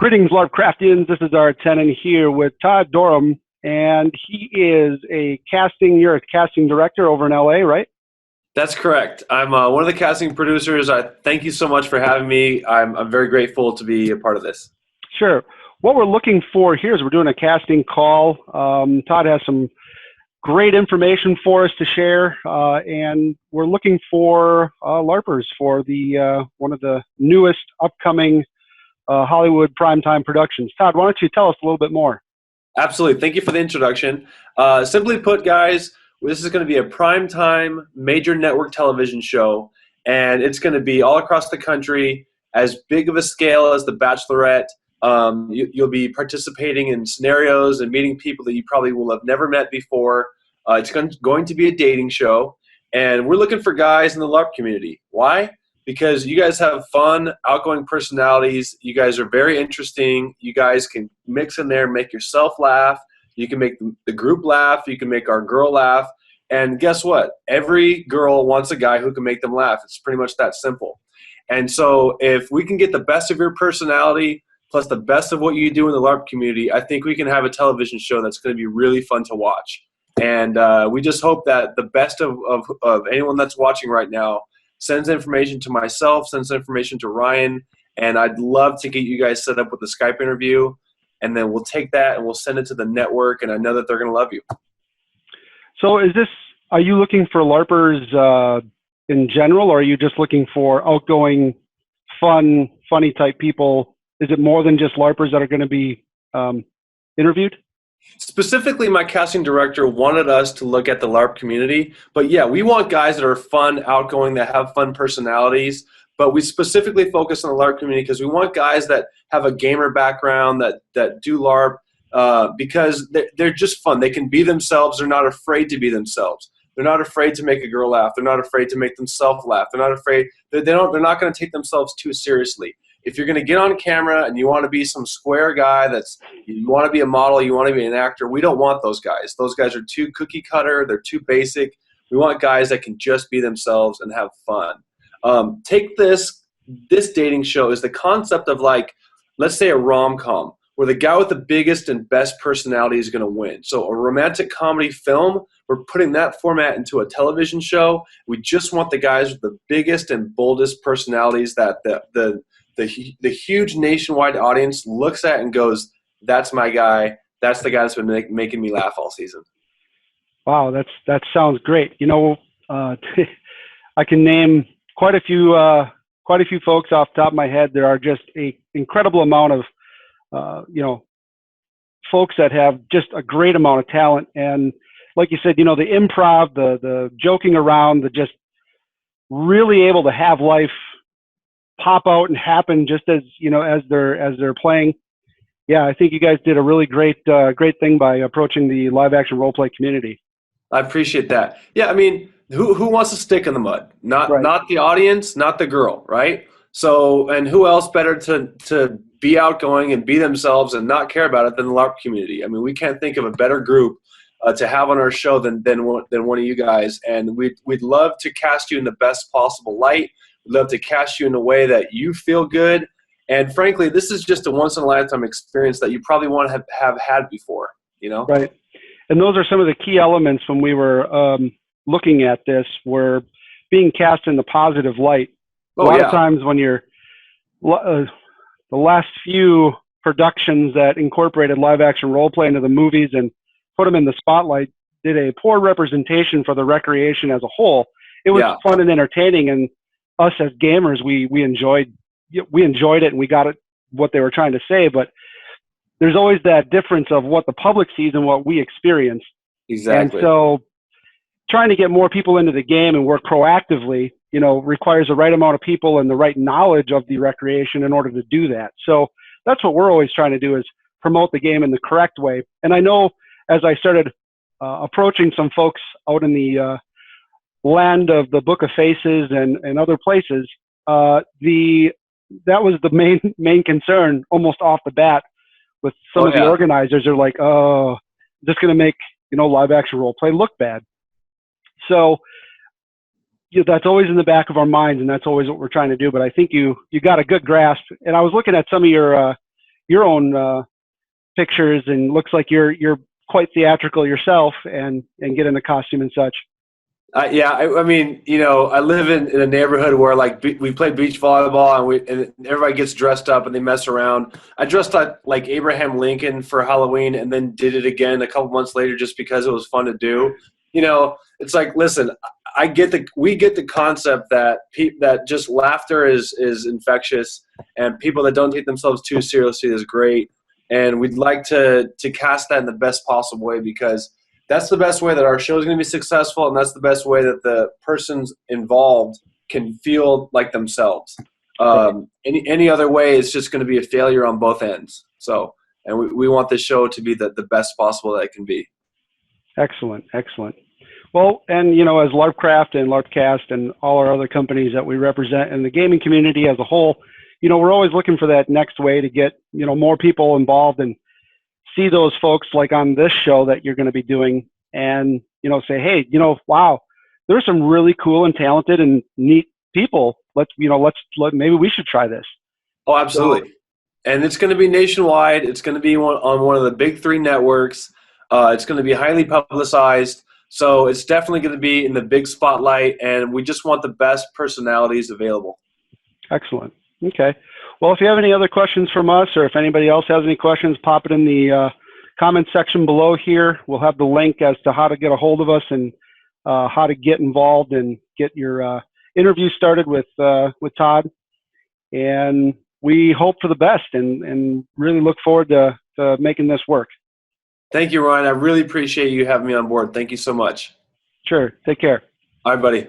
Greetings, LarpCraftians. This is our tenant here with Todd Durham, and he is you're a casting director over in LA, right? That's correct. I'm one of the casting producers. Thank you so much for having me. I'm very grateful to be a part of this. Sure. What we're looking for here is we're doing a casting call. Todd has some great information for us to share, and we're looking for LARPers for the one of the newest upcoming Hollywood primetime productions. Todd, why don't you tell us a little bit more? Absolutely. Thank you for the introduction. Simply put, guys, this is going to be a primetime major network television show, and it's going to be all across the country, as big of a scale as The Bachelorette. You'll be participating in scenarios and meeting people that you probably will have never met before. It's going to be a dating show, and we're looking for guys in the LARP community. Why? Because you guys have fun, outgoing personalities. You guys are very interesting. You guys can mix in there, make yourself laugh. You can make the group laugh. You can make our girl laugh. And guess what? Every girl wants a guy who can make them laugh. It's pretty much that simple. And so if we can get the best of your personality plus the best of what you do in the LARP community, I think we can have a television show that's going to be really fun to watch. And we just hope that the best of anyone that's watching right now sends information to myself, sends information to Ryan, and I'd love to get you guys set up with a Skype interview, and then we'll take that and we'll send it to the network, and I know that they're going to love you. So are you looking for LARPers in general, or are you just looking for outgoing, fun, funny type people? Is it more than just LARPers that are going to be interviewed? Specifically, my casting director wanted us to look at the LARP community, but yeah, we want guys that are fun, outgoing, that have fun personalities, but we specifically focus on the LARP community because we want guys that have a gamer background, that do LARP, because they're just fun. They can be themselves. They're not afraid to be themselves. They're not afraid to make a girl laugh. They're not afraid to make themselves laugh. They're not afraid. They're not going to take themselves too seriously. If you're going to get on camera and you want to be some square guy you want to be a model, you want to be an actor, we don't want those guys. Those guys are too cookie cutter. They're too basic. We want guys that can just be themselves and have fun. Take this dating show is the concept of, like, let's say a rom-com where the guy with the biggest and best personality is going to win. So a romantic comedy film, we're putting that format into a television show. We just want the guys with the biggest and boldest personalities that the huge nationwide audience looks at and goes, that's my guy. That's the guy that's been making me laugh all season. Wow, that sounds great. You know, I can name quite a few folks off the top of my head. There are just an incredible amount of folks that have just a great amount of talent. And like you said, the improv, the joking around, the just really able to have life pop out and happen just as as they're playing. Yeah, I think you guys did a really great thing by approaching the live action role play community. I appreciate that. Yeah, I mean, who wants to stick in the mud? Not the audience, not the girl, right? So, and who else better to be outgoing and be themselves and not care about it than the LARP community? I mean, we can't think of a better group to have on our show than one of you guys, and we'd love to cast you in the best possible light. We'd love to cast you in a way that you feel good. And frankly, this is just a once-in-a-lifetime experience that you probably want to have had before, Right. And those are some of the key elements when we were looking at this, were being cast in the positive light. A lot of times when you're the last few productions that incorporated live-action role-play into the movies and put them in the spotlight did a poor representation for the recreation as a whole. It was fun and entertaining, and us as gamers, we enjoyed it, and we got it, what they were trying to say, but there's always that difference of what the public sees and what we experience. Exactly. And so trying to get more people into the game and work proactively, requires the right amount of people and the right knowledge of the recreation in order to do that. So that's what we're always trying to do, is promote the game in the correct way. And I know as I started approaching some folks out in the land of the Book of Faces and other places, that was the main concern almost off the bat with some of the organizers. Are like, oh, this is going to make live action role play look bad. So that's always in the back of our minds, and that's always what we're trying to do. But I think you got a good grasp. And I was looking at some of your your own pictures, and looks like you're quite theatrical yourself, and get in the costume and such. Yeah, I mean, you know, I live in a neighborhood where like we play beach volleyball, and everybody gets dressed up and they mess around. I dressed up like Abraham Lincoln for Halloween, and then did it again a couple months later just because it was fun to do. You know, it's like, listen, we get the concept that that just laughter is infectious, and people that don't take themselves too seriously is great, and we'd like to cast that in the best possible way, because that's the best way that our show is going to be successful, and that's the best way that the persons involved can feel like themselves. Any other way is just going to be a failure on both ends. So, and we want this show to be the best possible that it can be. Excellent, excellent. Well, and you know, as LarpCraft and LarpCast and all our other companies that we represent in the gaming community as a whole, you know, we're always looking for that next way to get, you know, more people involved and see those folks like on this show that you're going to be doing, and, you know, say, hey, you know, wow, there's some really cool and talented and neat people. Maybe we should try this. Oh, absolutely. So, and it's going to be nationwide. It's going to be on one of the big 3 networks. It's going to be highly publicized. So it's definitely going to be in the big spotlight, and we just want the best personalities available. Excellent. Okay. Well, if you have any other questions from us, or if anybody else has any questions, pop it in the comment section below here. We'll have the link as to how to get a hold of us, and how to get involved and get your interview started with Todd. And we hope for the best, and really look forward to making this work. Thank you, Ryan. I really appreciate you having me on board. Thank you so much. Sure. Take care. All right, buddy.